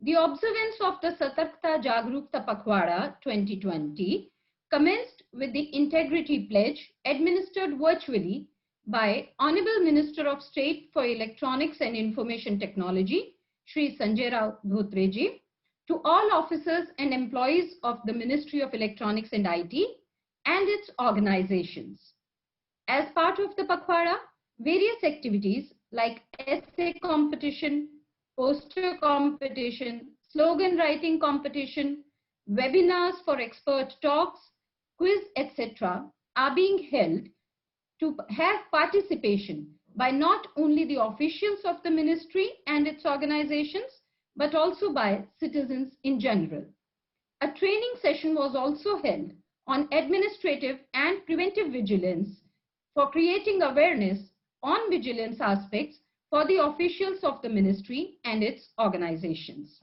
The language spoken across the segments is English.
The observance of the Satarkta Jagrukta Pakhwada 2020 commenced with the Integrity Pledge administered virtually by Honorable Minister of State for Electronics and Information Technology, Shri Sanjay Rao Dhotreji, to all officers and employees of the Ministry of Electronics and IT and its organizations. As part of the Pakhwada, various activities like essay competition, poster competition, slogan writing competition, webinars for expert talks, quiz, etc. are being held to have participation by not only the officials of the ministry and its organizations, but also by citizens in general. A training session was also held on administrative and preventive vigilance for creating awareness on vigilance aspects for the officials of the ministry and its organizations.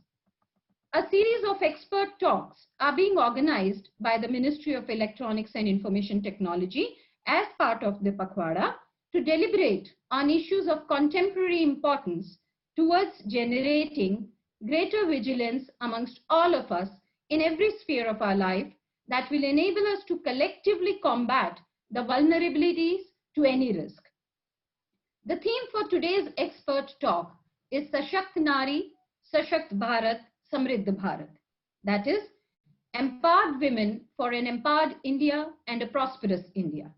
A series of expert talks are being organized by the Ministry of Electronics and Information Technology as part of the Pakhwada to deliberate on issues of contemporary importance towards generating greater vigilance amongst all of us in every sphere of our life that will enable us to collectively combat the vulnerabilities to any risk. The theme for today's expert talk is Sashakt Nari, Sashakt Bharat, Samriddh Bharat. That is, empowered women for an empowered India and a prosperous India.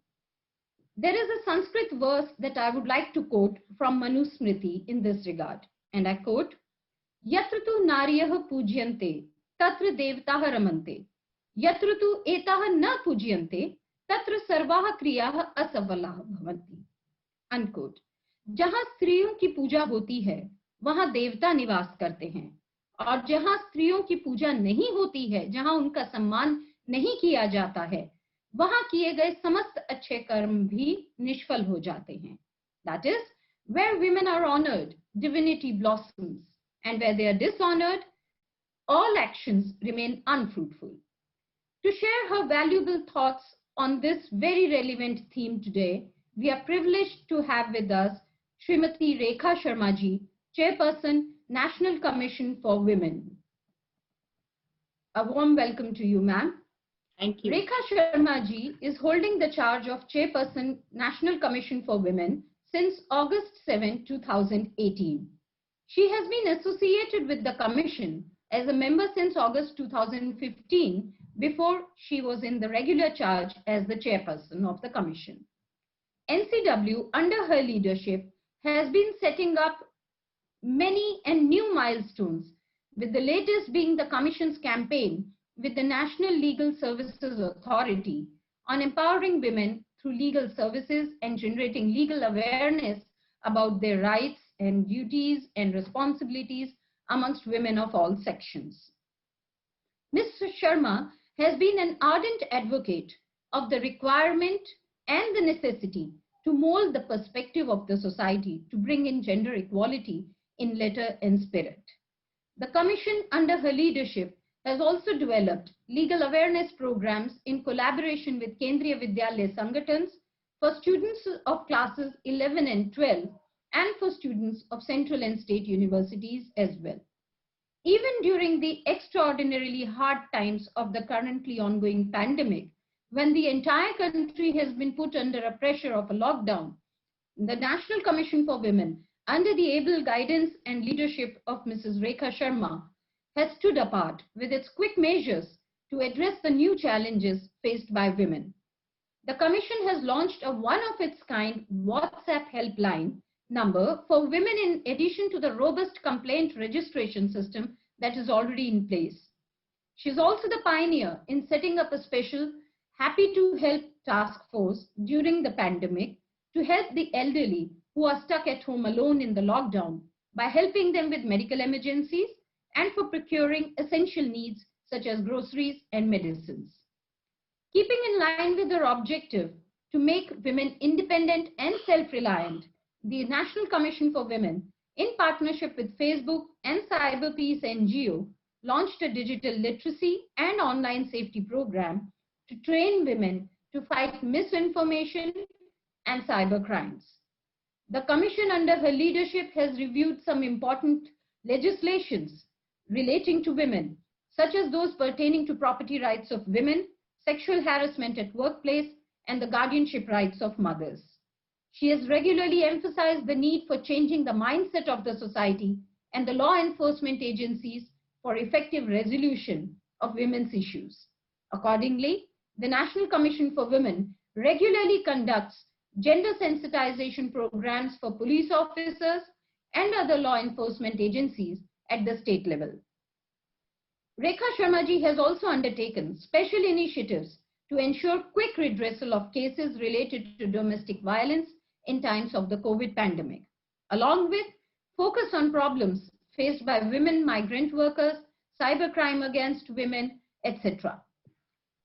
There is a Sanskrit verse that I would like to quote from Manusmriti in this regard, and I quote, Yatra tu nariyah pujyante, tatra devtaha ramante. Yatra tu etaha na pujyante, tatra sarvaha kriyaha asavalah bhavanti. Unquote. जहां स्त्रियों की पूजा होती है वहां देवता निवास करते हैं, और जहां स्त्रियों की पूजा नहीं होती है, जहां उनका सम्मान नहीं किया जाता है, वहां किए गए समस्त अच्छे कर्म भी निष्फल हो जाते हैं. That is, where women are honored, divinity blossoms, and where they are dishonored, all actions remain unfruitful. To share her valuable thoughts on this very relevant theme today, we are privileged to have with us Srimati Rekha Sharma ji, Chairperson, National Commission for Women. A warm welcome to you, ma'am. Thank you. Rekha Sharma ji is holding the charge of Chairperson, National Commission for Women since August 7, 2018. She has been associated with the Commission as a member since August 2015, before she was in the regular charge as the Chairperson of the Commission. NCW, under her leadership, has been setting up many and new milestones, with the latest being the Commission's campaign with the National Legal Services Authority on empowering women through legal services and generating legal awareness about their rights and duties and responsibilities amongst women of all sections. Ms. Sharma has been an ardent advocate of the requirement and the necessity to mold the perspective of the society to bring in gender equality in letter and spirit. The Commission, under her leadership, has also developed legal awareness programs in collaboration with Kendriya Vidyalaya Sangatans for students of classes 11 and 12 and for students of central and state universities as well. Even during the extraordinarily hard times of the currently ongoing pandemic, when the entire country has been put under a pressure of a lockdown, the National Commission for Women, under the able guidance and leadership of Mrs. Rekha Sharma, has stood apart with its quick measures to address the new challenges faced by women. The Commission has launched a one-of-its-kind WhatsApp helpline number for women in addition to the robust complaint registration system that is already in place. She is also the pioneer in setting up a special Happy to Help task force during the pandemic to help the elderly who are stuck at home alone in the lockdown by helping them with medical emergencies and for procuring essential needs such as groceries and medicines. Keeping in line with her objective to make women independent and self-reliant, the National Commission for Women, in partnership with Facebook and CyberPeace NGO, launched a digital literacy and online safety program to train women to fight misinformation and cyber crimes. The Commission, under her leadership, has reviewed some important legislations relating to women, such as those pertaining to property rights of women, sexual harassment at workplace, and the guardianship rights of mothers. She has regularly emphasized the need for changing the mindset of the society and the law enforcement agencies for effective resolution of women's issues. Accordingly, the National Commission for Women regularly conducts gender sensitization programs for police officers and other law enforcement agencies at the state level. Rekha Sharma ji has also undertaken special initiatives to ensure quick redressal of cases related to domestic violence in times of the COVID pandemic, along with focus on problems faced by women migrant workers, cybercrime against women, etc.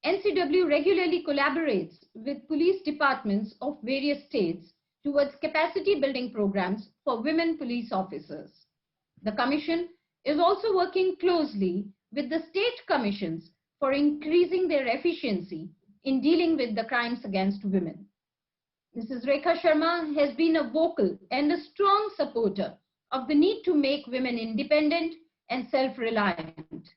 NCW regularly collaborates with police departments of various states towards capacity building programs for women police officers. The Commission is also working closely with the state commissions for increasing their efficiency in dealing with the crimes against women. Mrs. Rekha Sharma has been a vocal and a strong supporter of the need to make women independent and self-reliant.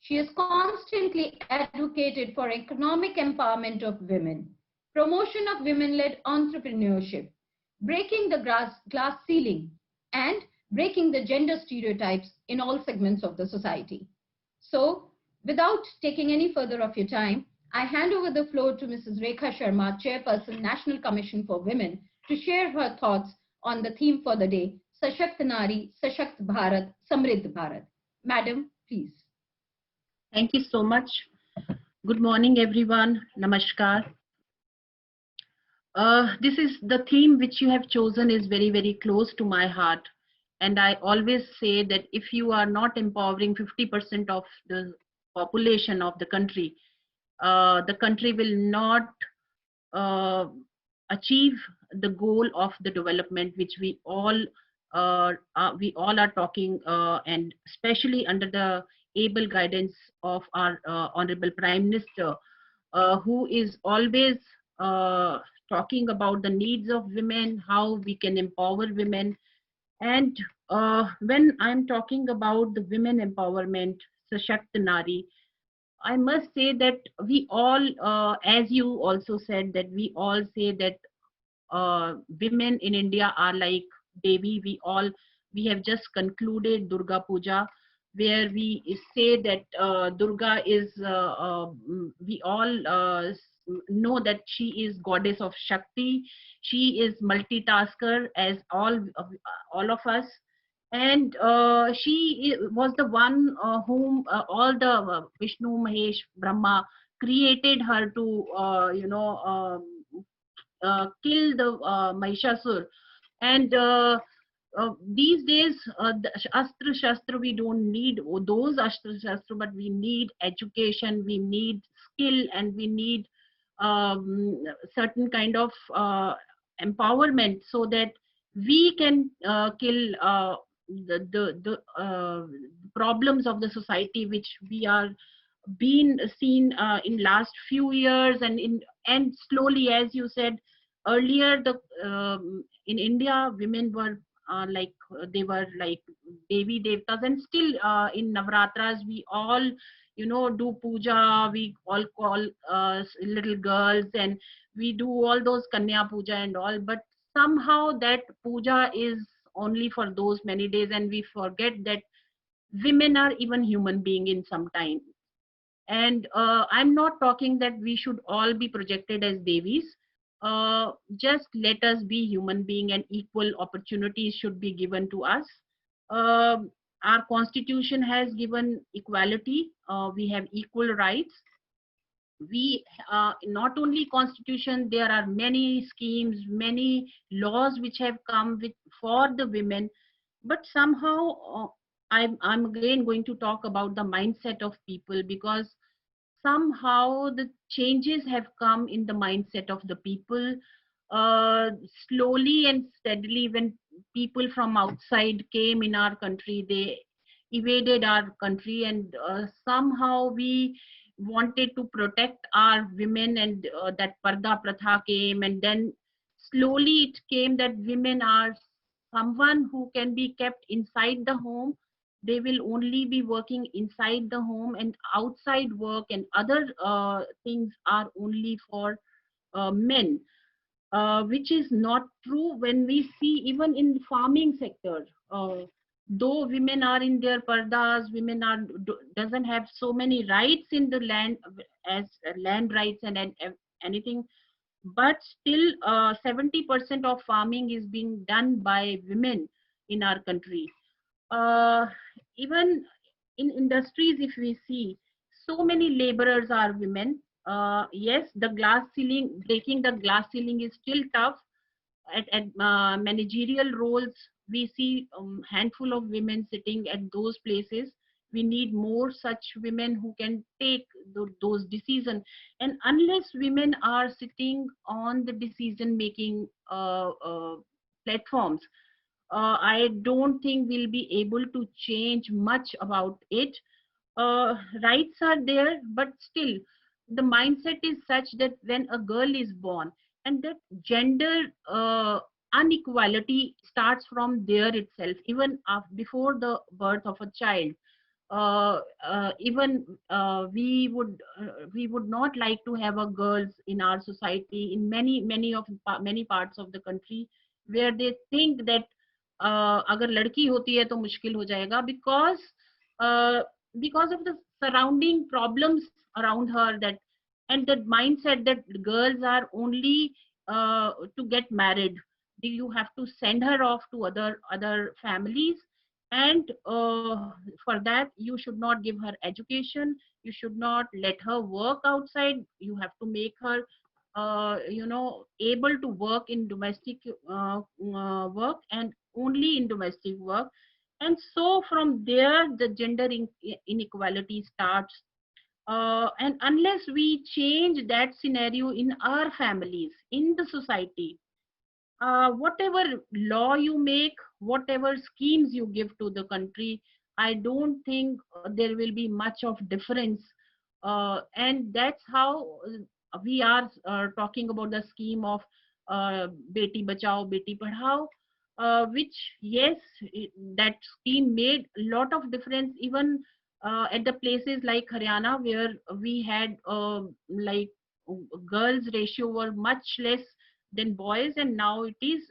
She has constantly advocated for economic empowerment of women, promotion of women-led entrepreneurship, breaking the glass ceiling, and breaking the gender stereotypes in all segments of the society. So, without taking any further of your time, I hand over the floor to Mrs. Rekha Sharma, Chairperson, National Commission for Women, to share her thoughts on the theme for the day, Sashakt Nari, Sashakt Bharat, Samriddh Bharat. Madam, please. Thank you so much. Good morning, everyone. Namaskar. This is the theme which you have chosen is very, very close to my heart. And I always say that if you are not empowering 50% of the population of the country will not achieve the goal of the development which we all are talking, and especially under the able guidance of our Honorable Prime Minister, who is always talking about the needs of women, how we can empower women. And when I'm talking about the women empowerment, Sashakt Nari, I must say that we all, as you also said, that we all say that women in India are like Devi. We have just concluded Durga Puja, where we say that Durga is, we all know that she is goddess of Shakti. She is multitasker as all of us. And she was the one whom all the Vishnu, Mahesh, Brahma created her to, kill the Mahishasur. And these days, the Astra Shastra, we don't need those Astra Shastra, but we need education, we need skill, and we need certain kind of empowerment so that we can kill the problems of the society which we are been seen in last few years, and slowly, as you said earlier, the in India women were they were like Devi Devtas, and still in Navratras we all do puja, we all call little girls, and we do all those Kanya puja and all, but somehow that puja is only for those many days, and we forget that women are even human being in some time. And I'm not talking that we should all be projected as Devis. Just let us be human being, and equal opportunities should be given to us. Our constitution has given equality. We have equal rights. We not only constitution, there are many schemes, many laws which have come for the women, but somehow I'm again going to talk about the mindset of people, because somehow the changes have come in the mindset of the people slowly and steadily. When people from outside came in our country, they evaded our country, and somehow we wanted to protect our women, and that Parda Pratha came, and then slowly it came that women are someone who can be kept inside the home, They will only be working inside the home, and outside work and other things are only for men, which is not true when we see even in farming sector. Though women are in their pardas, women are doesn't have so many rights in the land as land rights and anything, but still 70% of farming is being done by women in our country. uh, Even in industries, if we see, so many laborers are women. Yes, the glass ceiling, breaking the glass ceiling is still tough. At managerial roles, we see handful of women sitting at those places. We need more such women who can take those decisions. And unless women are sitting on the decision making platforms, I don't think we'll be able to change much about it. Rights are there, but still, the mindset is such that when a girl is born, and that gender inequality starts from there itself, even before the birth of a child. Even we would not like to have a girls in our society in many parts of the country, where they think that अगर लड़की होती है तो मुश्किल हो जाएगा, uh, because of the surrounding problems around her, that and that mindset that girls are only to get married. You have to send her off to other families, and for that you should not give her education, you should not let her work outside, you have to make her able to work in domestic work, and only in domestic work. And so from there the gender inequality starts. And unless we change that scenario in our families, in the society, whatever law you make, whatever schemes you give to the country, I don't think there will be much of difference. And that's how we are talking about the scheme of Beti Bachao, Beti Padhao, which, yes, that scheme made a lot of difference, even at the places like Haryana, where we had like girls ratio were much less than boys, and now it is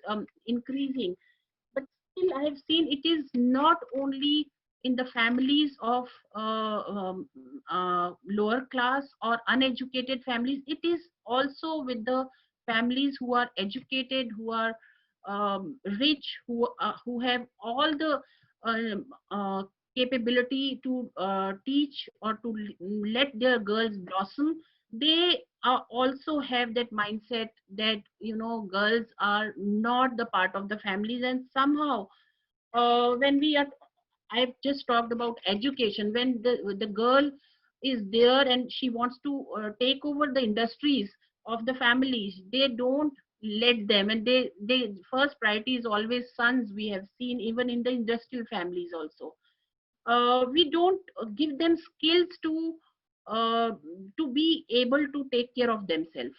increasing. But still, I have seen it is not only in the families of lower class or uneducated families, it is also with the families who are educated, who are rich, who have all the um, uh, capability to teach or to let their girls blossom. They also have that mindset that girls are not the part of the families, and somehow when we are, I've just talked about education, when the girl is there and she wants to take over the industries of the families, they don't let them, and they first priority is always sons. We have seen even in the industrial families also, we don't give them skills uh, to be able to take care of themselves.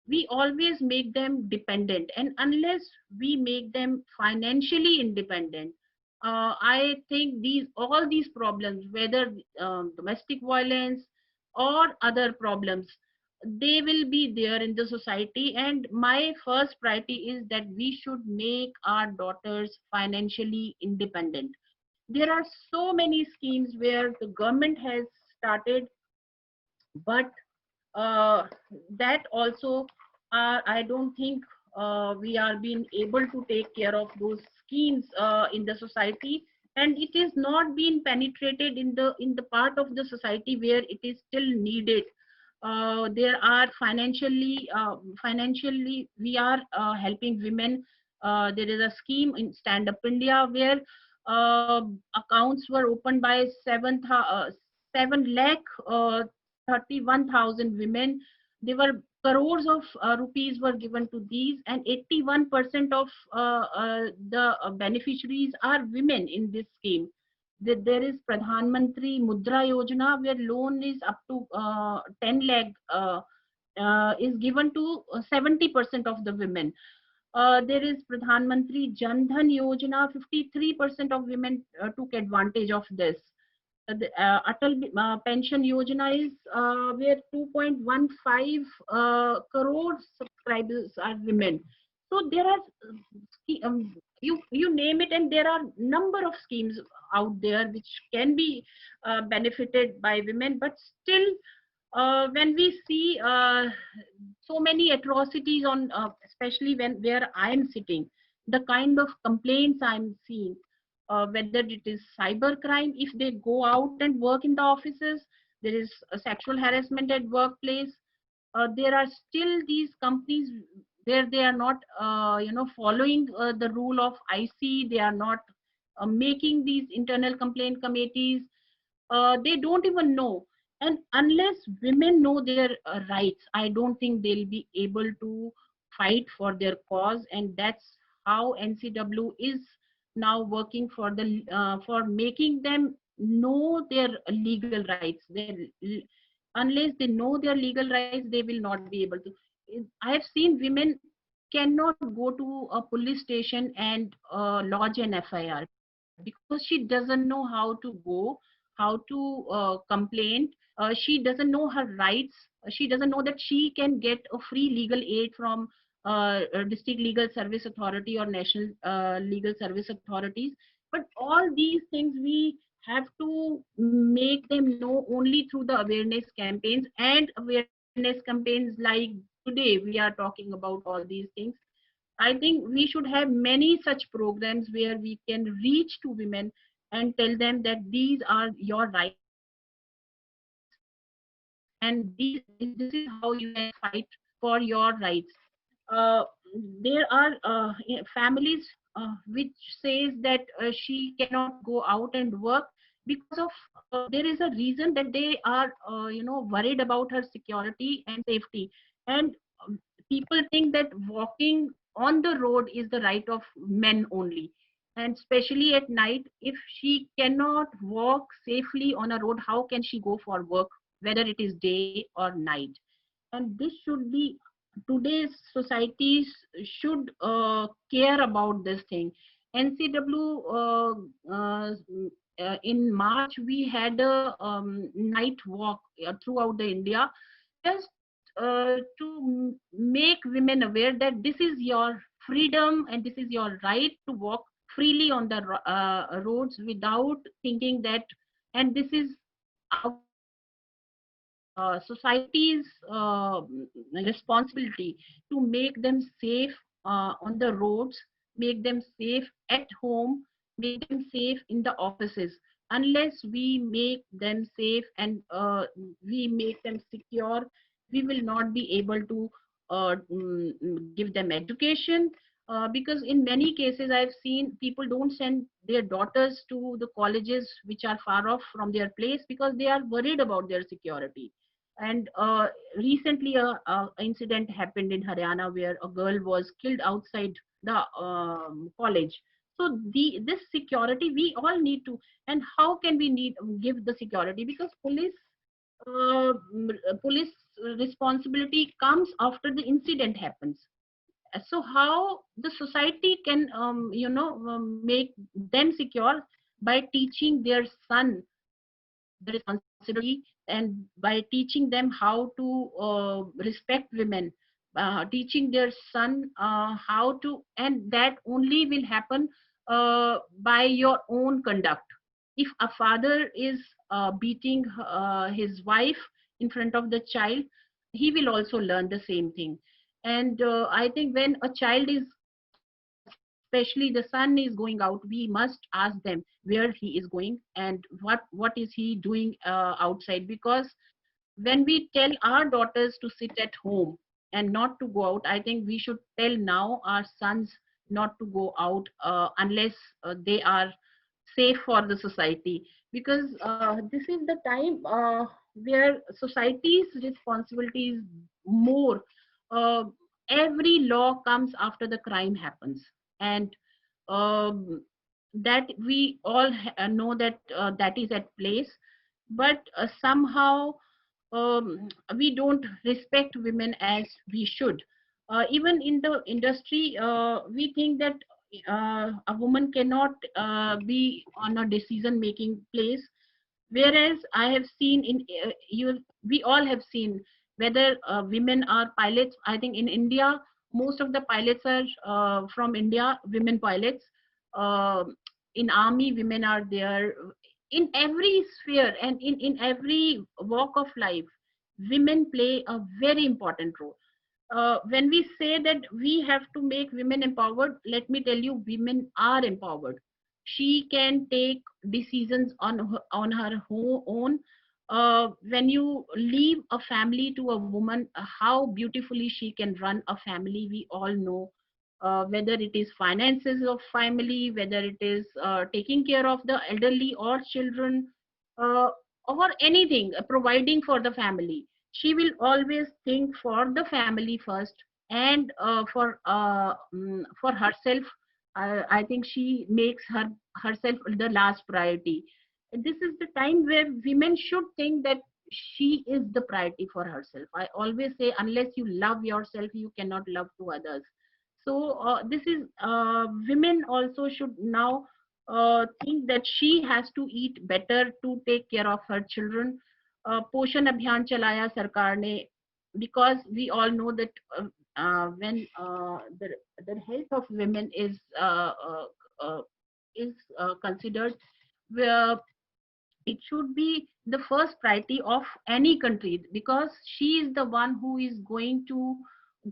We always make them dependent, and unless we make them financially independent, I think all these problems, whether domestic violence or other problems, they will be there in the society. And my first priority is that we should make our daughters financially independent. There are so many schemes where the government has started, but uh, that also, I don't think we are being able to take care of those schemes in the society, and it is not being penetrated in the part of the society where it is still needed. There are financially we are helping women. There is a scheme in Stand Up India where uh, accounts were opened by 7 lakh 31,000 women. There were crores of rupees were given to these, and 81% of the beneficiaries are women in this scheme. There is Pradhan Mantri Mudra Yojana, where loan is up to 10 lakh is given to 70% of the women. There is Pradhan Mantri Jan Dhan Yojana. 53% of women took advantage of this. The Atal Pension Yojana is where 2.15 crore subscribers are women. So there are you name it, and there are number of schemes out there which can be benefited by women. But still, when we see so many atrocities on, especially when where I am sitting, the kind of complaints I'm seeing, whether it is cyber crime, if they go out and work in the offices, there is a sexual harassment at workplace. There are still these companies where they are not, following the rule of IC. They are not making these internal complaint committees. They don't even know. And unless women know their rights, I don't think they'll be able to fight for their cause. And that's how NCW is now working for the for making them know their legal rights. Unless they know their legal rights, they will not be able to. I have seen women cannot go to a police station and lodge an FIR because she doesn't know how to go, how to complain. She doesn't know her rights. She doesn't know that she can get a free legal aid from district legal service authority or national legal service authorities. But all these things we have to make them know only through the awareness campaigns, and awareness campaigns like today we are talking about all these things. I think we should have many such programs where we can reach to women and tell them that these are your rights, and this is how you can fight for your rights. Uh, there are families which says that she cannot go out and work because of there is a reason that they are worried about her security and safety. And people think that walking on the road is the right of men only, and especially at night, if she cannot walk safely on a road, how can she go for work, whether it is day or night? And this should be, today's societies should care about this thing. NCW, in March we had a night walk throughout the India, just to make women aware that this is your freedom and this is your right to walk freely on the roads without thinking that, and this is society's responsibility to make them safe on the roads, make them safe at home, make them safe in the offices. Unless we make them safe and we make them secure, we will not be able to give them education. Because in many cases I've seen people don't send their daughters to the colleges which are far off from their place because they are worried about their security. And recently, a incident happened in Haryana where a girl was killed outside the college. So this security we all need to. And how can we give the security? Because police responsibility comes after the incident happens. So how the society can make them secure? By teaching their son the responsibility, and by teaching them how to respect women, teaching their son how to, and that only will happen by your own conduct. If a father is beating his wife in front of the child, he will also learn the same thing. And I think when a child is, especially the son is going out, we must ask them where he is going and what is he doing outside. Because when we tell our daughters to sit at home and not to go out, I think we should tell now our sons not to go out unless they are safe for the society. Because this is the time where society's responsibility is more. uh, every law comes after the crime happens, and um, that we all know that that is at place. But somehow we don't respect women as we should. Even in the industry, we think that a woman cannot be on a decision making place, whereas I have seen in we all have seen whether women are pilots. I think in India most of the pilots are from India, women pilots. uh, in army women are there. In every sphere and in every walk of life, women play a very important role. When we say that we have to make women empowered, let me tell you, women are empowered. She can take decisions on her own. When you leave a family to a woman, how beautifully she can run a family, we all know. Whether it is finances of family, whether it is taking care of the elderly or children, uh, or anything, providing for the family, she will always think for the family first, and for herself. I think she makes herself the last priority. This is the time where women should think that she is the priority for herself. I always say, unless you love yourself, you cannot love to others. So this is women also should now think that she has to eat better to take care of her children. पोषण अभियान चलाया सरकार ने, because we all know that when the health of women uh, is considered, where it should be the first priority of any country, because she is the one who is going to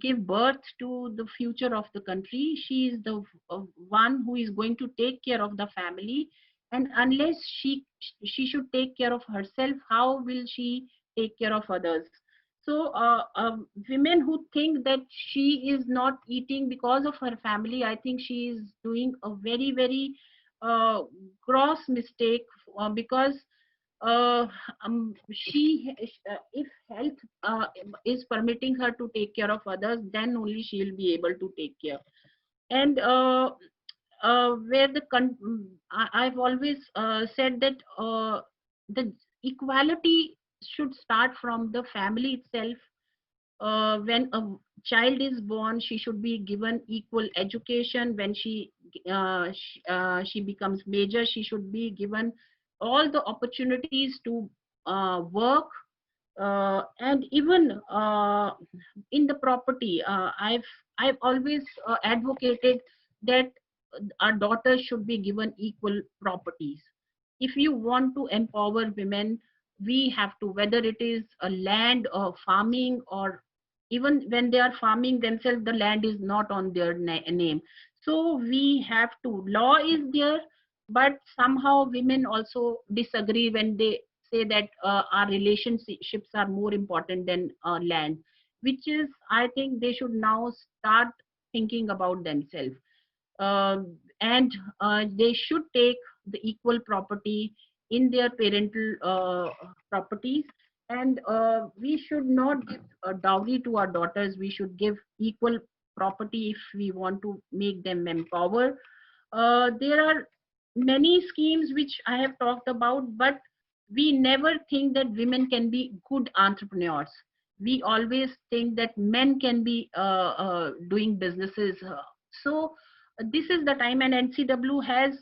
give birth to the future of the country. She is the one who is going to take care of the family, and unless she should take care of herself, how will she take care of others? So women who think that she is not eating because of her family, I think she is doing a very uh, gross mistake, because uh, if health is permitting her to take care of others, then only she will be able to take care. And where I've always said that the equality should start from the family itself. When a child is born, she should be given equal education. When she becomes major, she should be given all the opportunities to work. And even in the property, I've always advocated that our daughters should be given equal properties. If you want to empower women, we have to, whether it is a land or farming, or even when they are farming themselves, the land is not on their name. So we have to, law is there, but somehow women also disagree when they say that our relationships are more important than land, which is, I think they should now start thinking about themselves. uh, and they should take the equal property in their parental properties. And we should not give a dowry to our daughters. We should give equal property if we want to make them empowered. There are many schemes which I have talked about, but we never think that women can be good entrepreneurs. We always think that men can be doing businesses. So this is the time, and NCW has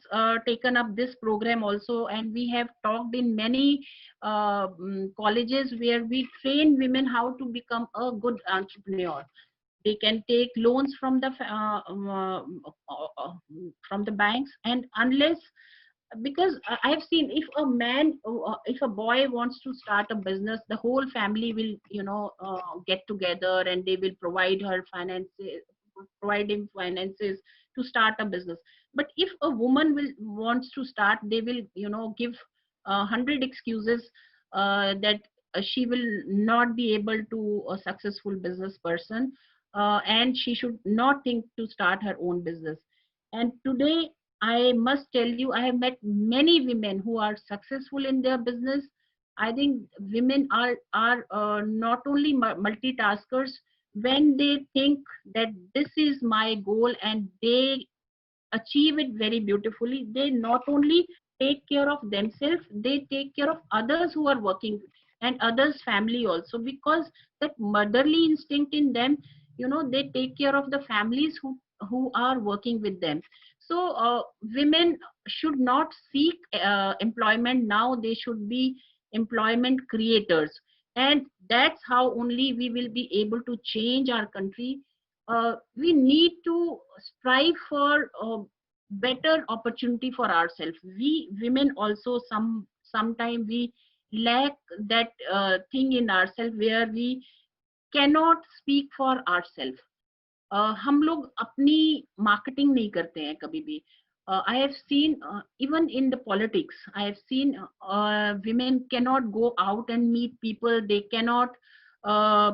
taken up this program also, and we have talked in many colleges where we train women how to become a good entrepreneur. They can take loans from the banks, and unless, because I've seen, if a man, if a boy wants to start a business, the whole family will, get together, and they will provide him finances to start a business. But if a woman will wants to start, they will, give 100 excuses that she will not be able to a successful business person, and she should not think to start her own business. And today, I must tell you, I have met many women who are successful in their business. I think women are not only multitaskers. When they think that this is my goal and they achieve it very beautifully, they not only take care of themselves, they take care of others who are working, and others family also, because that motherly instinct in them, they take care of the families who are working with them. So women should not seek employment now, they should be employment creators, and that's how only we will be able to change our country. We need to strive for better opportunity for ourselves. We women also sometime we lack that thing in ourselves where we cannot speak for ourselves. हम लोग अपनी marketing नहीं करते हैं कभी भी. I have seen even in the politics, I have seen women cannot go out and meet people. They cannot, uh,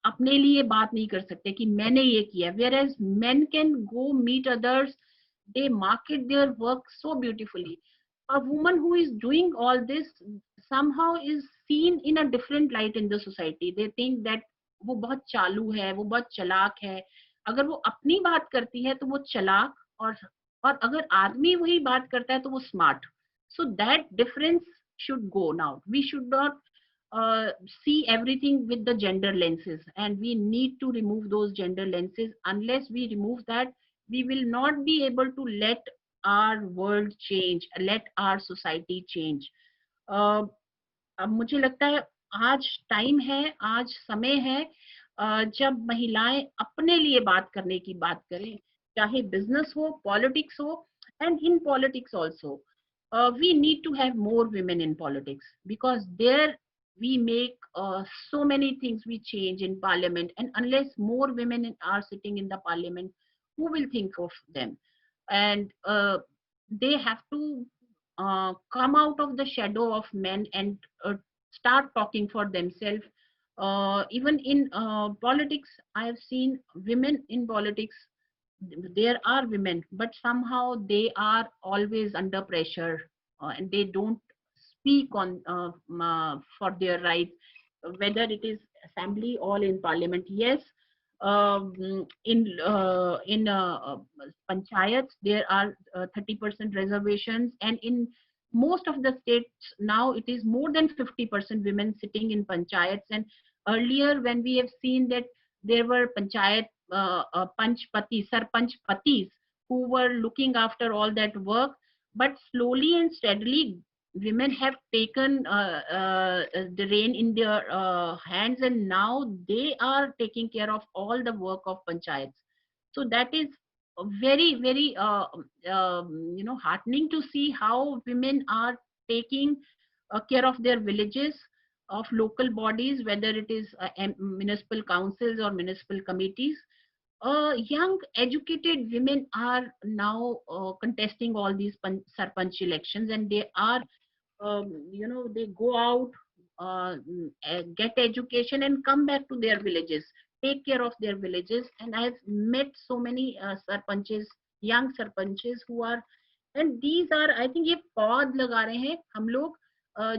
अपने लिए बात नहीं कर सकते कि मैंने ये किया. Whereas men can go meet others, they market their work so beautifully. A woman who is doing all this somehow is seen in a different light in the society. They think that वो बहुत चालू है, वो बहुत चालाक है. अगर वो अपनी बात करती है तो वो चालाक, और अगर आदमी वही बात करता है तो वो smart. So that difference should go now. We should not see everything with the gender lenses, and we need to remove those gender lenses. Unless we remove that, we will not be able to let our world change, let our society change. अब मुझे लगता है आज time है, आज समय है जब महिलाएं अपने लिए बात करने की बात करें, चाहे बिजनेस हो, पॉलिटिक्स हो. And in politics also we need to have more women in politics, because there we make so many things we change in parliament, and unless more women are sitting in the parliament, who will think of them? And they have to come out of the shadow of men and start talking for themselves. Even in politics, I have seen women in politics. There are women, but somehow they are always under pressure, and they don't speak on for their rights, whether it is assembly or in parliament. Yes, in panchayats there are 30% reservations, and in most of the states now it is more than 50% women sitting in panchayats. And earlier when we have seen that there were panchayat panchpati, sarpanch patis, who were looking after all that work, but slowly and steadily women have taken the reign in their hands, and now they are taking care of all the work of panchayats. So that is very very heartening to see how women are taking care of their villages, of local bodies, whether it is municipal councils or municipal committees. Young educated women are now contesting all these sarpanch elections, and they are they go out, get education and come back to their villages, take care of their villages. And I've met so many sarpanches, young sarpanches who are, and these are, I think ये पौध लगा रहे हैं हम लोग,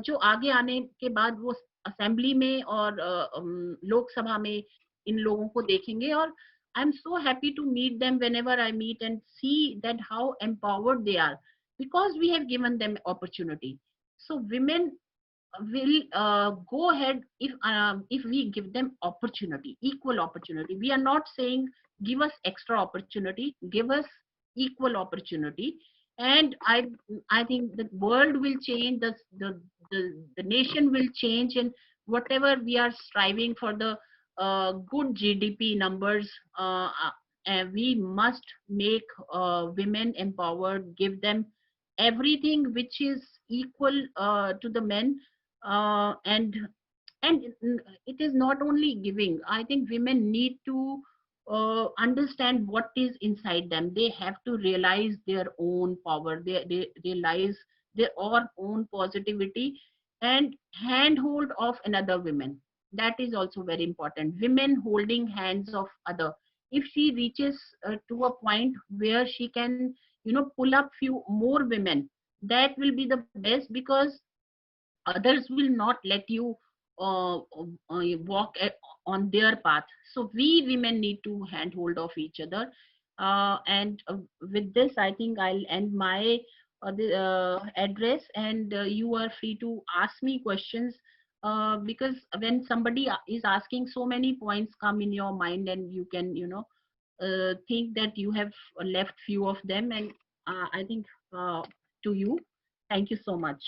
जो आगे आने के बाद वो असेंबली में और लोकसभा में इन लोगों को देखेंगे. और I'm so happy to meet them whenever I meet and see that how empowered they are, because we have given them opportunity. So women will go ahead if we give them opportunity, equal opportunity. We are not saying give us extra opportunity, give us equal opportunity. And I think the world will change, the nation will change, and whatever we are striving for the good GDP numbers, we must make women empowered, give them everything which is equal to the men. And it is not only giving. I think women need to understand what is inside them. They have to realize their own power, they realize their own positivity, and handhold of another woman. That is also very important. Women holding hands of other. If she reaches to a point where she can pull up few more women, that will be the best, because others will not let you walk on their path. So we women need to hand hold of each other. And with this, I think I'll end my address, and you are free to ask me questions because when somebody is asking, so many points come in your mind, and you can, think that you have left few of them. And I think, to you, thank you so much.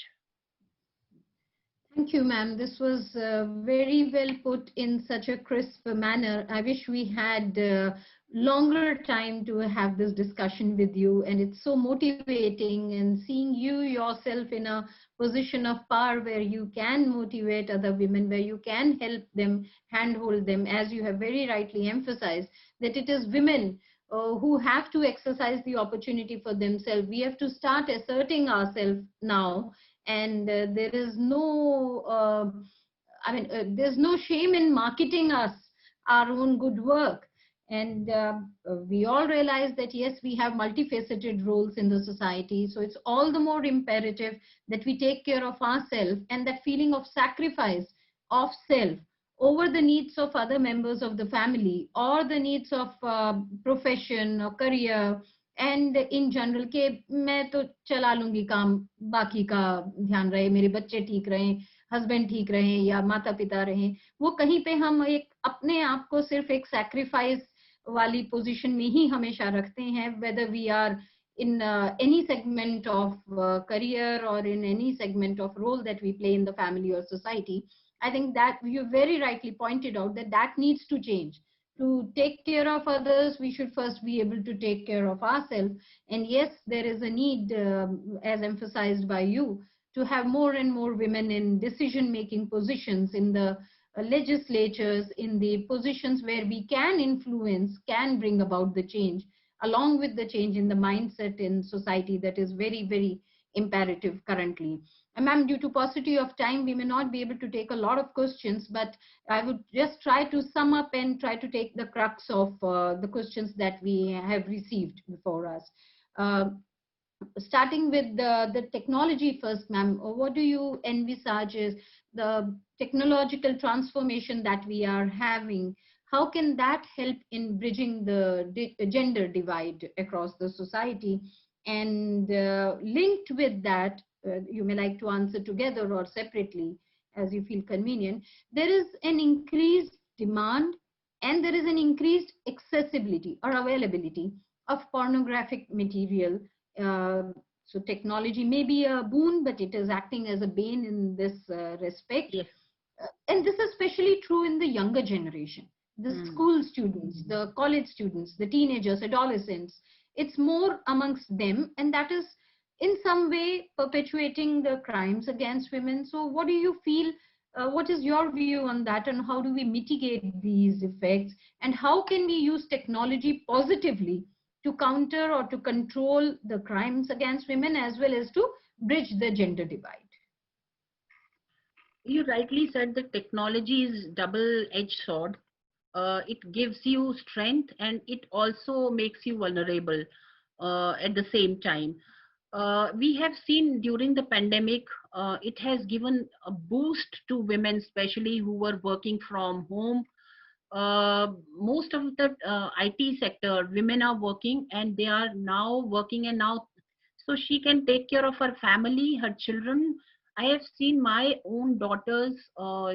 Thank you, ma'am. This was very well put in such a crisp manner. I wish we had longer time to have this discussion with you. And it's so motivating, and seeing you yourself in a position of power where you can motivate other women, where you can help them, handhold them, as you have very rightly emphasized, that it is women who have to exercise the opportunity for themselves. We have to start asserting ourselves now, and there is no there's no shame in marketing our own good work. And we all realize that yes, we have multifaceted roles in the society, so it's all the more imperative that we take care of ourselves, and that feeling of sacrifice of self over the needs of other members of the family, or the needs of profession or career, and in general के मैं तो चला लूंगी काम, बाकी का ध्यान रहे, मेरे बच्चे ठीक रहें, हस्बैंड ठीक रहें, या माता पिता रहें, वो कहीं पे हम एक अपने आप को सिर्फ एक सैक्रिफाइस वाली पोजीशन में ही हमेशा रखते हैं, whether we are in any segment of career or in any segment of role that we play in the family or society. I think that you very rightly pointed out that that needs to change. To take care of others, we should first be able to take care of ourselves. And yes, there is a need, as emphasized by you, to have more and more women in decision-making positions in the legislatures, in the positions where we can influence, can bring about the change, along with the change in the mindset in society that is very, very imperative currently. And ma'am, due to paucity of time, we may not be able to take a lot of questions, but I would just try to sum up and try to take the crux of the questions that we have received before us. Starting with the technology first, ma'am, what do you envisage is the technological transformation that we are having? How can that help in bridging the gender divide across the society? And linked with that, you may like to answer together or separately as you feel convenient, there is an increased demand and there is an increased accessibility or availability of pornographic material. So technology may be a boon, but it is acting as a bane in this respect. Yes. And this is especially true in the younger generation, the school students, the college students, the teenagers, adolescents. It's more amongst them, and that is in some way perpetuating the crimes against women. So what do you feel? What is your view on that, and how do we mitigate these effects, and how can we use technology positively to counter or to control the crimes against women as well as to bridge the gender divide? You rightly said that technology is double-edged sword. It gives you strength and it also makes you vulnerable at the same time. We have seen during the pandemic, it has given a boost to women, especially who were working from home. Most of the IT sector, women are working, and they are now working, and now so she can take care of her family, her children. I have seen my own daughters,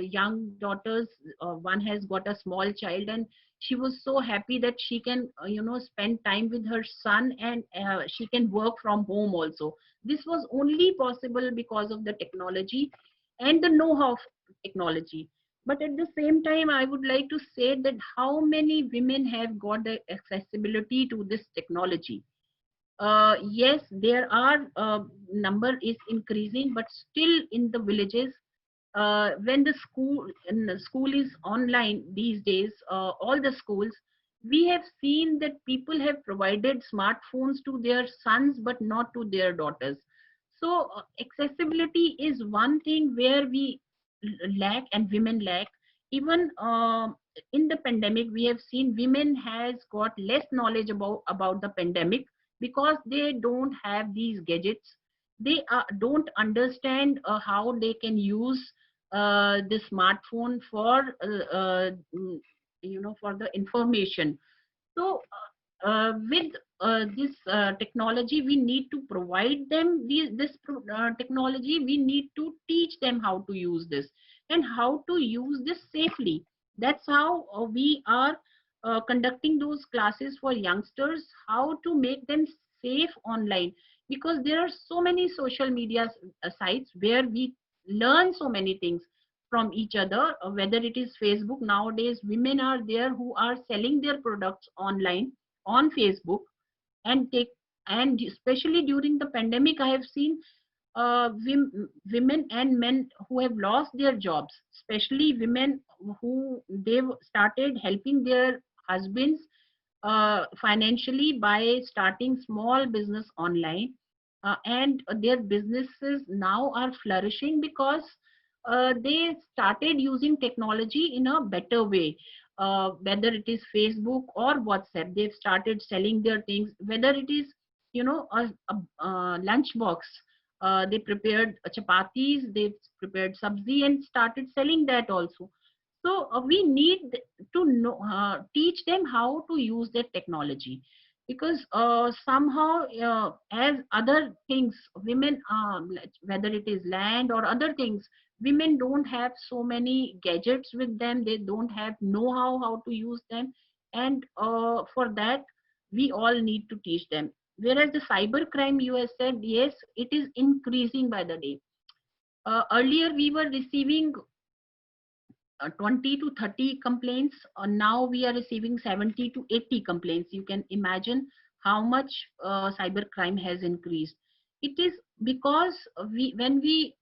young daughters. One has got a small child, and she was so happy that she can, spend time with her son, and she can work from home also. This was only possible because of the technology and the know-how of technology. But at the same time, I would like to say that how many women have got the accessibility to this technology? Yes, there are number is increasing, but still in the villages, when the school is online these days, all the schools, we have seen that people have provided smartphones to their sons, but not to their daughters. So accessibility is one thing where we lack and women lack. Even in the pandemic, we have seen women has got less knowledge about the pandemic because they don't have these gadgets. They don't understand how they can use the smartphone for for the information. So with this technology, we need to provide them this technology. We need to teach them how to use this. and how to use this safely. That's how we are conducting those classes for youngsters, how to make them safe online, because there are so many social media sites where we learn so many things from each other, whether it is Facebook. Nowadays women are there who are selling their products online on Facebook, and take, and especially during the pandemic I have seen women and men who have lost their jobs, especially women who they've started helping their husbands financially by starting small business online, and their businesses now are flourishing because they started using technology in a better way. Whether it is Facebook or WhatsApp, they've started selling their things. Whether it is, you know, a lunch box, they prepared chapatis, they prepared sabzi and started selling that also. So we need to know, teach them how to use that technology, because somehow as other things, women, whether it is land or other things, women don't have so many gadgets with them, they don't have know how to use them, and for that we all need to teach them. Whereas the cyber crime, you have said, yes, it is increasing by the day. Earlier we were receiving 20 to 30 complaints. Now we are receiving 70 to 80 complaints. You can imagine how much cyber crime has increased. It is because when we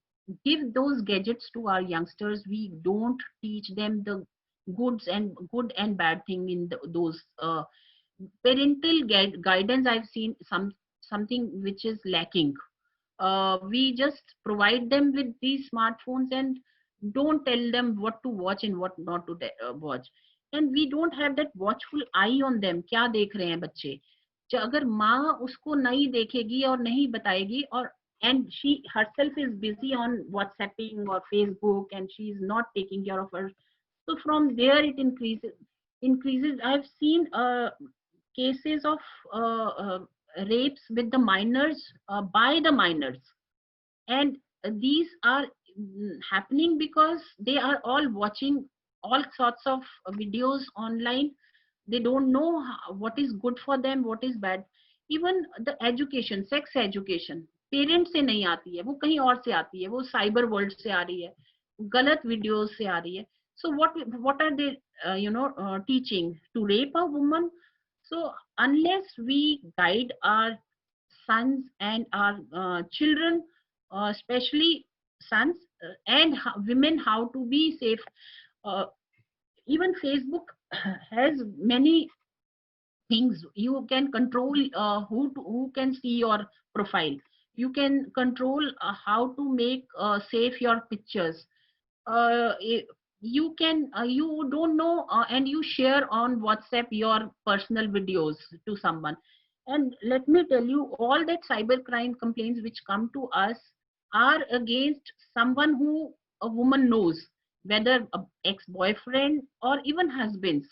give those gadgets to our youngsters, we don't teach them the good and bad thing in those parental guidance. I've seen something which is lacking. We just provide them with these smartphones and don't tell them what to watch and what not to watch, and we don't have that watchful eye on them. क्या देख रहे हैं बच्चे? अगर माँ उसको नहीं देखेगी और नहीं बताएगी, और and she herself is busy on WhatsApping or Facebook and she is not taking care of her, so from there it increases. I've seen cases of rapes with the minors, by the minors, and these are happening because they are all watching all sorts of videos online. They don't know what is good for them, what is bad. Even the education, sex education, parents से नहीं आती है, वो कहीं और से आती है, वो साइबर वर्ल्ड से आ रही है, गलत वीडियोस से आ रही है. So what are they teaching? To rape a woman? So unless we guide our sons and our children, especially sons, and women, how to be safe. Even Facebook has many things. You can control who can see your profile. You can control how to make safe your pictures. You can you don't know, and you share on WhatsApp your personal videos to someone. And let me tell you, all that cybercrime complaints which come to us are against someone who a woman knows, whether a ex-boyfriend or even husbands.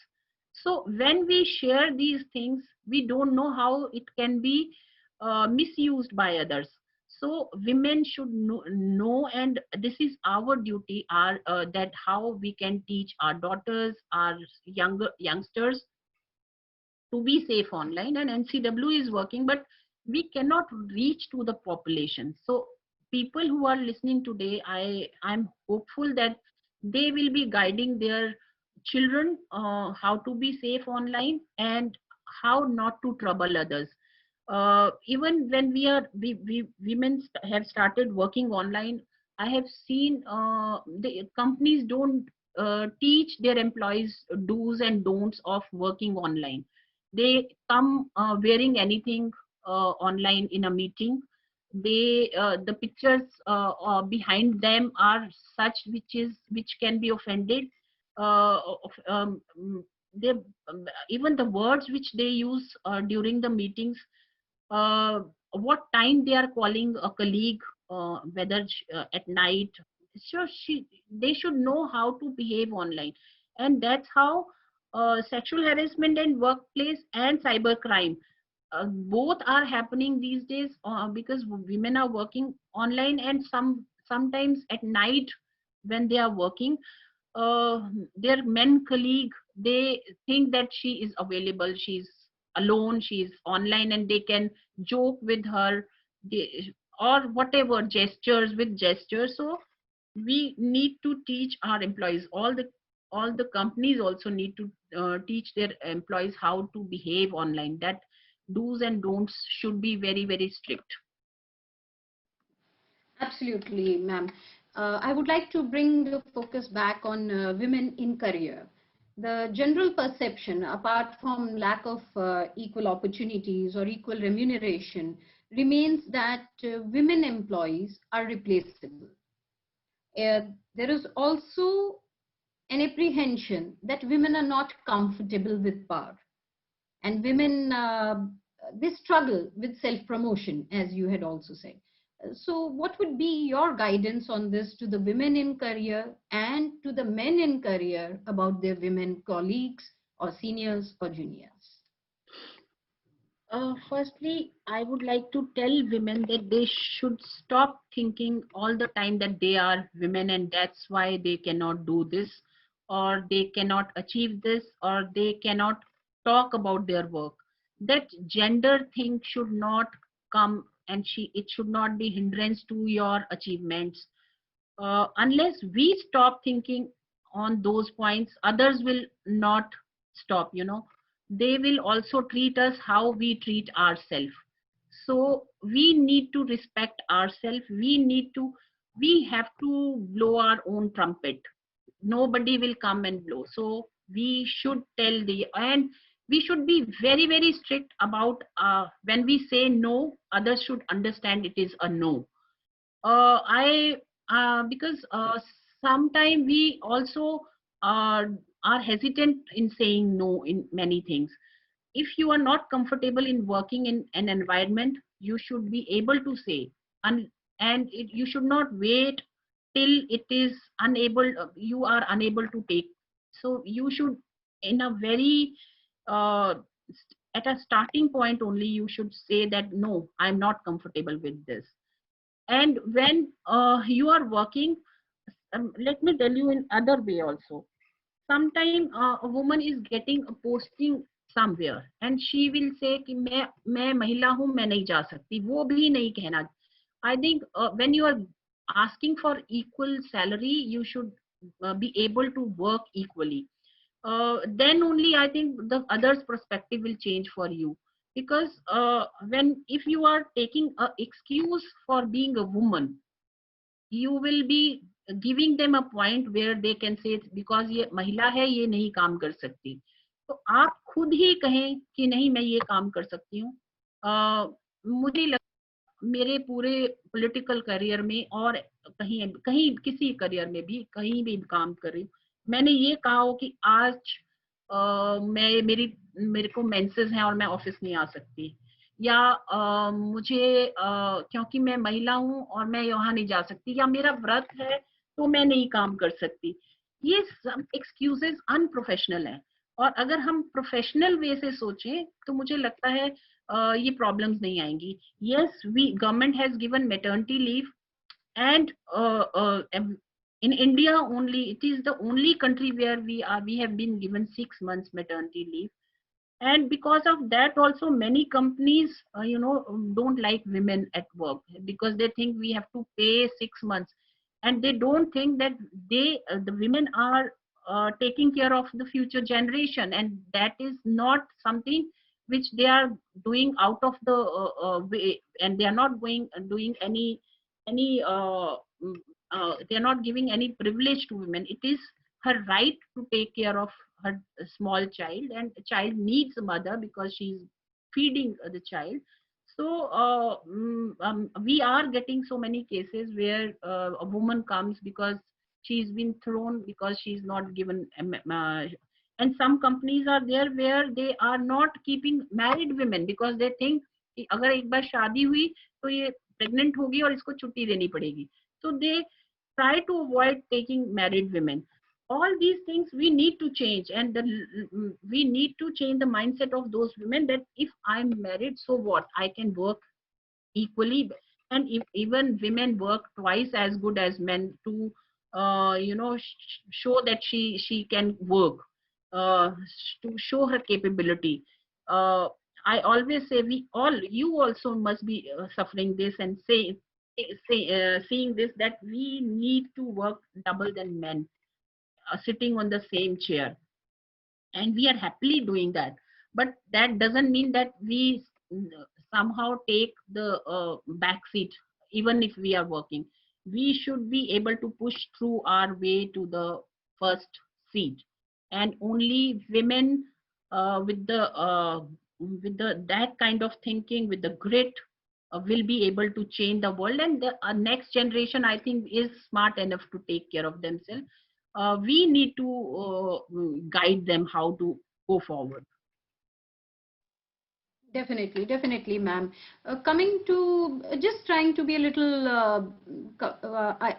So when we share these things, we don't know how it can be misused by others. So women should know, and this is our duty, our that how we can teach our daughters, our youngsters to be safe online. And NCW is working, but we cannot reach to the population. So people who are listening today, I'm hopeful that they will be guiding their children how to be safe online and how not to trouble others. Even when we women have started working online, I have seen the companies don't teach their employees do's and don'ts of working online. They come wearing anything online in a meeting. They the pictures behind them are such which can be offended. They even the words which they use during the meetings, uh, what time they are calling a colleague, whether at night. So they should know how to behave online, and that's how sexual harassment in workplace and cybercrime both are happening these days, because women are working online, and sometimes at night when they are working, their men colleague, they think that she is available, she's alone, she's online, and they can joke with her, they, or whatever, gestures with gestures. So we need to teach our employees, all the companies also need to teach their employees how to behave online, that do's and don'ts should be very, very strict. Absolutely, ma'am. I would like to bring the focus back on women in career. The general perception, apart from lack of equal opportunities or equal remuneration, remains that women employees are replaceable. There is also an apprehension that women are not comfortable with power, and women they struggle with self promotion, as you had also said. So what would be your guidance on this to the women in career and to the men in career about their women colleagues or seniors or juniors? Firstly, I would like to tell women that they should stop thinking all the time that they are women and that's why they cannot do this, or they cannot achieve this, or they cannot talk about their work. That gender thing should not come, and it should not be hindrance to your achievements. Unless we stop thinking on those points, others will not stop, they will also treat us how we treat ourselves. So we need to respect ourselves, we have to blow our own trumpet, nobody will come and blow. So we should tell and we should be very, very strict about when we say no, others should understand it is a no. I Because sometimes we also are hesitant in saying no in many things. If you are not comfortable in working in an environment, you should be able to say, you should not wait till it is you are unable to take. So you should, in a very uh, at a starting point only, you should say that no, I'm not comfortable with this. And when you are working, let me tell you in other way also. Sometime a woman is getting a posting somewhere and she will say कि मैं महिला हूँ, मैं नहीं जा सकती, वो भी नहीं कहना. I think when you are asking for equal salary, you should be able to work equally. Then only I think the others perspective will change for you. Because when if you are taking a excuse for being a woman, you will be giving them a point where they can say because ये महिला है ये नहीं काम कर सकती. तो आप खुद ही कहें कि नहीं मैं ये काम कर सकती हूँ. मुझे मेरे पूरे पॉलिटिकल करियर में और कहीं कहीं किसी करियर में भी कहीं भी काम कर रही हूँ, मैंने ये कहा हो कि आज मेरे को मेंसेस हैं और मैं ऑफिस नहीं आ सकती, या मुझे क्योंकि मैं महिला हूँ और मैं यहाँ नहीं जा सकती, या मेरा व्रत है तो मैं नहीं काम कर सकती. ये सब एक्सक्यूजेस अनप्रोफेशनल हैं. और अगर हम प्रोफेशनल वे से सोचें तो मुझे लगता है ये प्रॉब्लम्स नहीं आएंगी. Yes, government has given maternity leave, and in India only, it is the only country where we have been given 6 months maternity leave. And because of that also many companies don't like women at work because they think we have to pay 6 months, and they don't think that the women are taking care of the future generation, and that is not something which they are doing out of the way, and they are not doing any they are not giving any privilege to women. It is her right to take care of her small child, and the child needs a mother because she is feeding the child. So we are getting so many cases where a woman comes because she's been thrown because she's not given and some companies are there where they are not keeping married women because they think कि अगर एक बार शादी हुई तो ये pregnant होगी और इसको छुट्टी देनी पड़ेगी. So they try to avoid taking married women. All these things we need to change, and we need to change the mindset of those women that if I'm married, so what, I can work equally. And if even women work twice as good as men to show that she can work, to show her capability. I always say you also must be suffering this and seeing this, that we need to work double than men, sitting on the same chair, and we are happily doing that. But that doesn't mean that we somehow take the back seat. Even if we are working, we should be able to push through our way to the first seat, and only women with the that kind of thinking, with the grit, will be able to change the world. And the next generation, I think, is smart enough to take care of themselves. We need to guide them how to go forward. Definitely, definitely, ma'am. Coming to just trying to be a little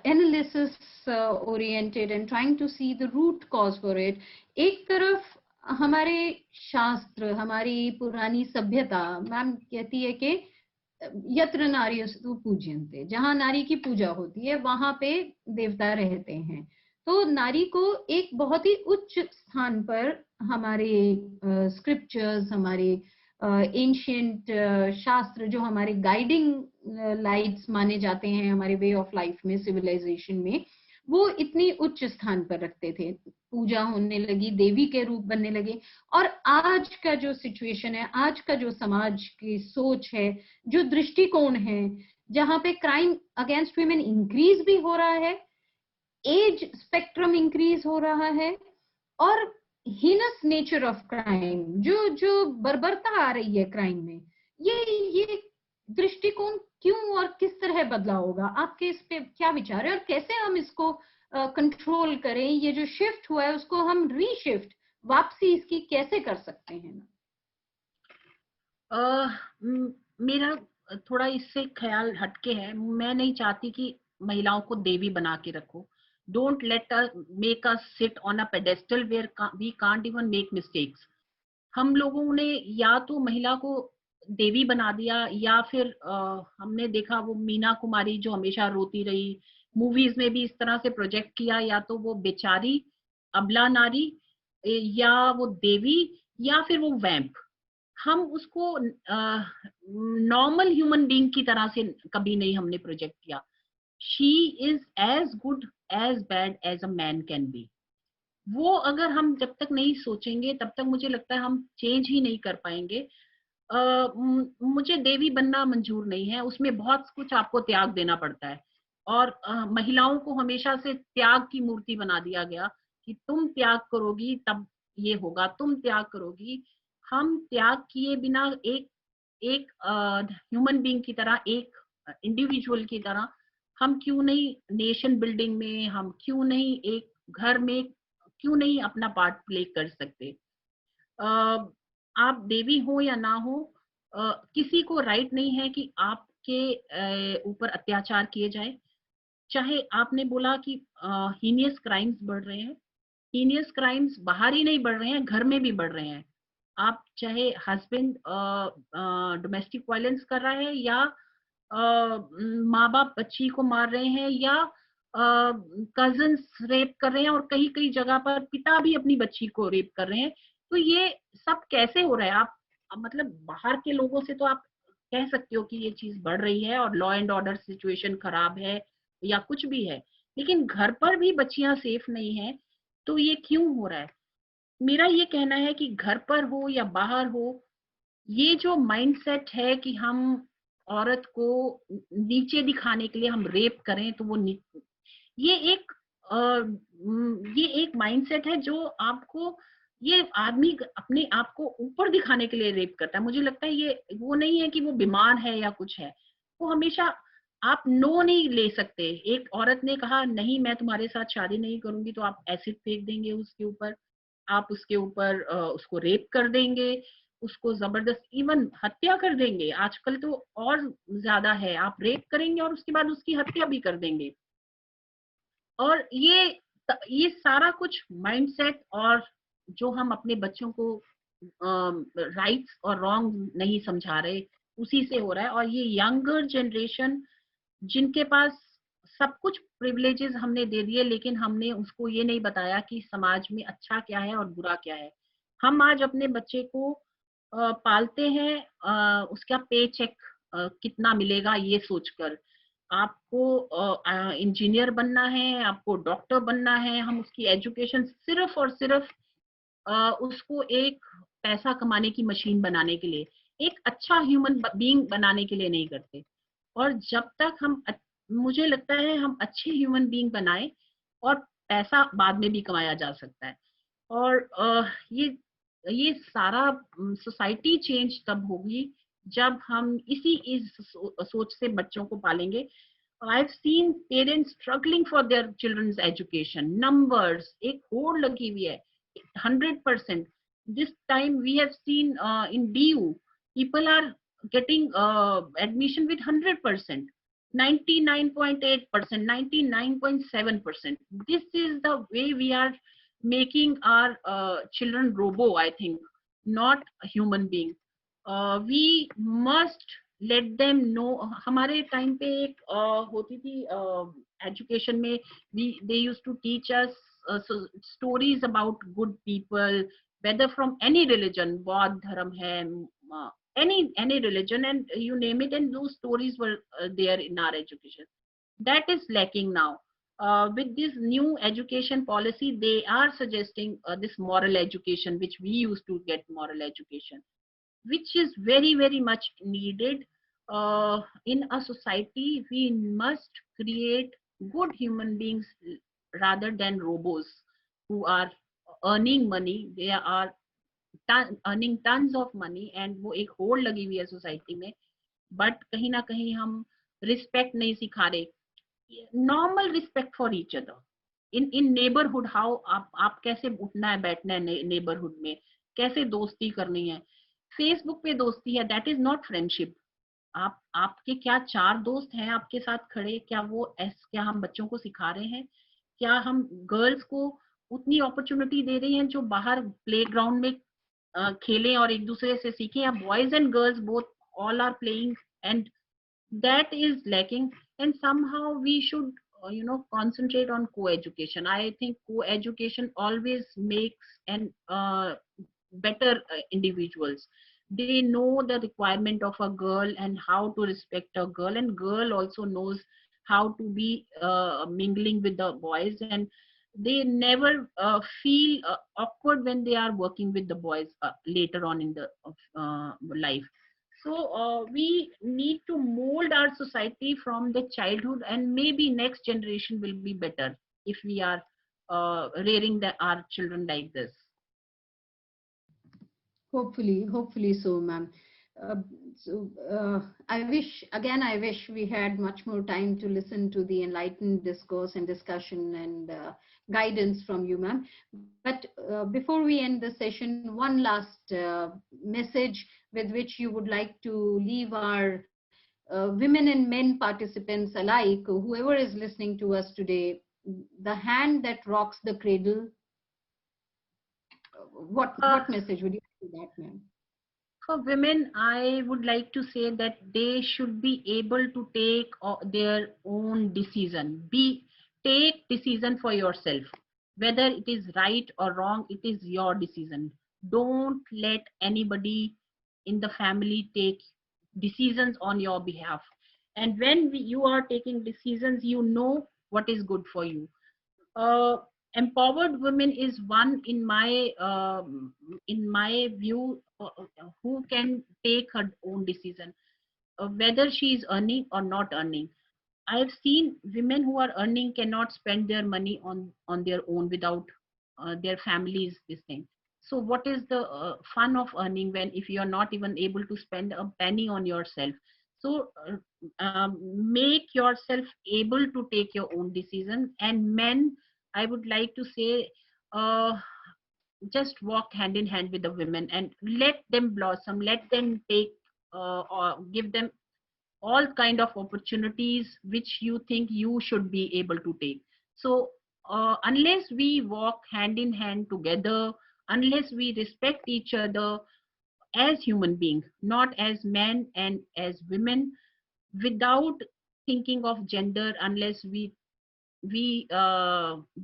analysis oriented and trying to see the root cause for it. एक तरफ हमारे शास्त्र, हमारी पुरानी सभ्यता ma'am कहती है कि यत्र नार्यस्तु पूज्यन्ते, जहाँ नारी की पूजा होती है वहां पे देवता रहते हैं। तो नारी को एक बहुत ही उच्च स्थान पर हमारे स्क्रिप्चर्स, हमारे एंशियंट शास्त्र, जो हमारे गाइडिंग लाइट्स माने जाते हैं हमारे वे ऑफ लाइफ में, सिविलाइजेशन में, वो इतनी उच्च स्थान पर रखते थे। पूजा होने लगी, देवी के रूप बनने लगे। और आज का जो सिचुएशन है, आज का जो समाज की सोच है, जो दृष्टिकोण है, जहां पे क्राइम अगेंस्ट वुमेन इंक्रीज भी हो रहा है, एज स्पेक्ट्रम इंक्रीज हो रहा है, और हीनस नेचर ऑफ क्राइम, जो बर्बरता आ रही है क्राइम में, ये दृष्टिकोण क्यों और किस तरह बदला होगा? आपके इस पे क्या विचार है और कैसे हम इसको कंट्रोल करें? ये जो शिफ्ट हुआ है उसको हम रीशिफ्ट, वापसी इसकी कैसे कर सकते हैं? मेरा थोड़ा इससे ख्याल हटके है। मैं नहीं चाहती कि महिलाओं को देवी बना के रखो। Don't let us make us sit on a pedestal where we can't even make mistakes. हम लोगों ने या तो महिला को देवी बना दिया, या फिर हमने देखा वो मीना कुमारी जो हमेशा रोती रही, मूवीज में भी इस तरह से प्रोजेक्ट किया, या तो वो बेचारी अबला नारी, या वो देवी, या फिर वो वैम्प। हम उसको नॉर्मल ह्यूमन बीइंग की तरह से कभी नहीं हमने प्रोजेक्ट किया। She is as good as bad as a man can be. वो अगर हम जब तक नहीं सोचेंगे तब तक मुझे लगता है हम चेंज ही नहीं कर पाएंगे। मुझे देवी बनना मंजूर नहीं है, उसमें बहुत कुछ आपको त्याग देना पड़ता है। और महिलाओं को हमेशा से त्याग की मूर्ति बना दिया गया कि तुम त्याग करोगी तब ये होगा, तुम त्याग करोगी। हम त्याग किए बिना एक ह्यूमन बीइंग की तरह, एक इंडिविजुअल की तरह, हम क्यों नहीं नेशन बिल्डिंग में, हम क्यों नहीं एक घर में, क्यों नहीं अपना पार्ट प्ले कर सकते? आप देवी हो या ना हो, किसी को राइट नहीं है कि आपके ऊपर अत्याचार किए जाए। चाहे आपने बोला कि हीनियस क्राइम्स बढ़ रहे हैं, हीनियस क्राइम्स बाहर ही नहीं बढ़ रहे हैं, घर में भी बढ़ रहे हैं। आप चाहे हस्बैंड डोमेस्टिक वायलेंस कर रहा है, या माँ बाप बच्ची को मार रहे हैं, या कजन्स रेप कर रहे हैं, और कई कई जगह पर पिता भी अपनी बच्ची को रेप कर रहे हैं। तो ये सब कैसे हो रहा है? आप मतलब बाहर के लोगों से तो आप कह सकते हो कि ये चीज बढ़ रही है और लॉ एंड ऑर्डर सिचुएशन खराब है या कुछ भी है, लेकिन घर पर भी बच्चियां सेफ नहीं है, तो ये क्यों हो रहा है? मेरा ये कहना है कि घर पर हो या बाहर हो, ये जो माइंडसेट है कि हम औरत को नीचे दिखाने के लिए हम रेप करें, तो वो ये एक माइंडसेट है जो आपको, ये आदमी अपने आप को ऊपर दिखाने के लिए रेप करता है। मुझे लगता है ये वो नहीं है कि वो बीमार है या कुछ है। वो हमेशा, आप नो नहीं ले सकते। एक औरत ने कहा नहीं मैं तुम्हारे साथ शादी नहीं करूंगी, तो आप एसिड फेंक देंगे उसके ऊपर, आप उसके ऊपर उसको रेप कर देंगे, उसको जबरदस्त इवन हत्या कर देंगे। आजकल तो और ज्यादा है, आप रेप करेंगे और उसके बाद उसकी हत्या भी कर देंगे। और ये सारा कुछ माइंडसेट, और जो हम अपने बच्चों को राइट्स और रॉन्ग नहीं समझा रहे, उसी से हो रहा है। और ये यंगर जनरेशन जिनके पास सब कुछ प्रिविलेजेस हमने दे दिए, लेकिन हमने उसको ये नहीं बताया कि समाज में अच्छा क्या है और बुरा क्या है। हम आज अपने बच्चे को पालते हैं उसका पे चेक कितना मिलेगा ये सोचकर। आपको इंजीनियर बनना है, आपको डॉक्टर बनना है, हम उसकी एजुकेशन सिर्फ और सिर्फ उसको एक पैसा कमाने की मशीन बनाने के लिए, एक अच्छा ह्यूमन बीइंग बनाने के लिए नहीं करते। और जब तक हम मुझे लगता है हम अच्छे ह्यूमन बीइंग बनाए और पैसा बाद में भी कमाया जा सकता है। और ये सारा सोसाइटी चेंज तब होगी जब हम इस सोच से बच्चों को पालेंगे। I've seen parents struggling for their children's education. Numbers, एक होड़ लगी हुई है, 100%. This time we have seen in DU, people are getting admission with 100%, 99.8%, 99.7%. This is the way we are making our children robo, I think, not a human being. We must let them know. हमारे time पे एक होती थी education में, they used to teach us stories about good people, whether from any religion, बौद्ध धर्म है, any religion, and you name it, and those stories were there in our education. That is lacking now. With this new education policy, they are suggesting this moral education, which we used to get moral education, which is very, very much needed in a society. We must create good human beings rather than robots who are earning money. They are earning tons of money, and वो एक होड़ लगी हुई है society में, but कहीं ना कहीं हम रिस्पेक्ट नहीं सिखा रहे, normal respect for each other in neighbourhood. How आप कैसे उठना है बैठना है नेबरहुड में, कैसे दोस्ती करनी है। फेसबुक पे दोस्ती है, दैट इज नॉट फ्रेंडशिप। आपके क्या 4 दोस्त हैं आपके साथ खड़े, क्या हम बच्चों को सिखा रहे हैं? क्या हम गर्ल्स को उतनी अपॉर्चुनिटी दे रही हैं जो बाहर प्लेग्राउंड में खेलें और एक दूसरे से सीखें? या boys and girls both all are playing, and that is lacking. And somehow we should concentrate on co-education. I think co-education always makes and better individuals. They know the requirement of a girl and how to respect a girl, and girl also knows how to be mingling with the boys, and they never feel awkward when they are working with the boys later on in the life. So we need to mold our society from the childhood, and maybe next generation will be better if we are rearing our children like this. Hopefully so, ma'am. I wish we had much more time to listen to the enlightened discourse and discussion and guidance from you, ma'am. But before we end the session, one last message with which you would like to leave our women and men participants alike, whoever is listening to us today, the hand that rocks the cradle. What message would you give to that, ma'am? For women, I would like to say that they should be able to take their own decision. Take decision for yourself, whether it is right or wrong. It is your decision. Don't let anybody in the family take decisions on your behalf. And when you are taking decisions, you know what is good for you. Empowered women is one in my view who can take her own decision, whether she is earning or not earning. I have seen women who are earning cannot spend their money on their own without their families this thing. So what is the fun of earning when if you are not even able to spend a penny on yourself? So make yourself able to take your own decision. And men, I would like to say, just walk hand in hand with the women and let them blossom, let them take or give them all kind of opportunities which you think you should be able to take. So unless we walk hand in hand together, unless we respect each other as human beings, not as men and as women, without thinking of gender, unless we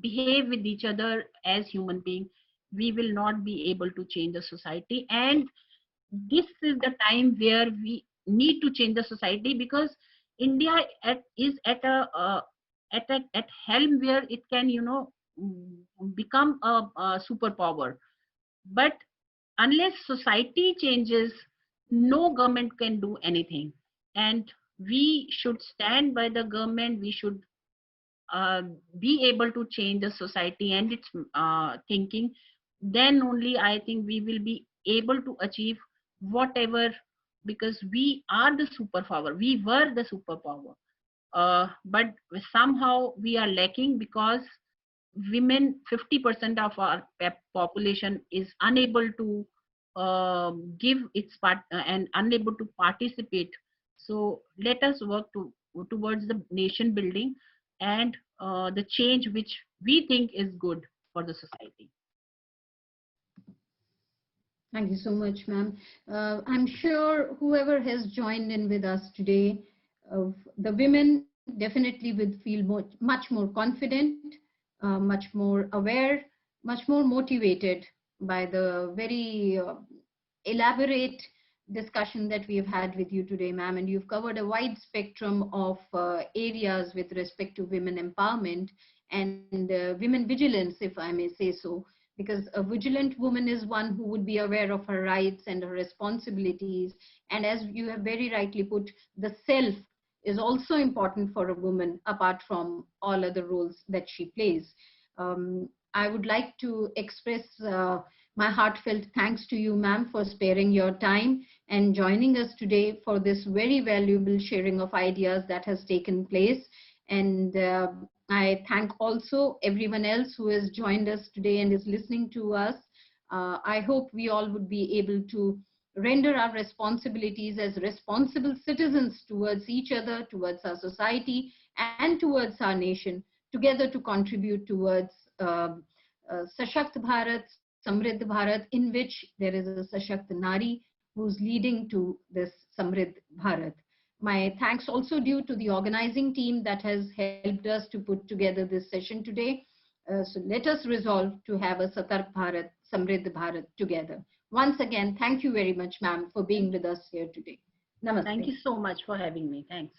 behave with each other as human beings, we will not be able to change the society. And this is the time where we need to change the society, because India is at a at helm where it can, become a superpower. But unless society changes, no government can do anything. And we should stand by the government. We should uh, be able to change the society and its thinking. Then only I think we will be able to achieve whatever, because we are the superpower. We were the superpower. But somehow we are lacking, because women, 50% of our population is unable to give its part and unable to participate. So let us work towards the nation building and the change which we think is good for the society. Thank you so much, ma'am. I'm sure whoever has joined in with us today, the women definitely would feel much more confident, much more aware, much more motivated by the very elaborate discussion that we've had with you today, ma'am. And you've covered a wide spectrum of areas with respect to women empowerment and women vigilance, if I may say so, because a vigilant woman is one who would be aware of her rights and her responsibilities. And as you have very rightly put, the self is also important for a woman, apart from all other roles that she plays. I would like to express my heartfelt thanks to you, ma'am, for sparing your time and joining us today for this very valuable sharing of ideas that has taken place. And I thank also everyone else who has joined us today and is listening to us. I hope we all would be able to render our responsibilities as responsible citizens towards each other, towards our society, and towards our nation, together to contribute towards Sashakt Bharat, Samriddh Bharat, in which there is a Sashakt Nari who's leading to this Samriddh Bharat. My thanks also due to the organizing team that has helped us to put together this session today. So let us resolve to have a Satark Bharat, Samriddh Bharat together. Once again, thank you very much, ma'am, for being with us here today. Namaste. Thank you so much for having me. Thanks.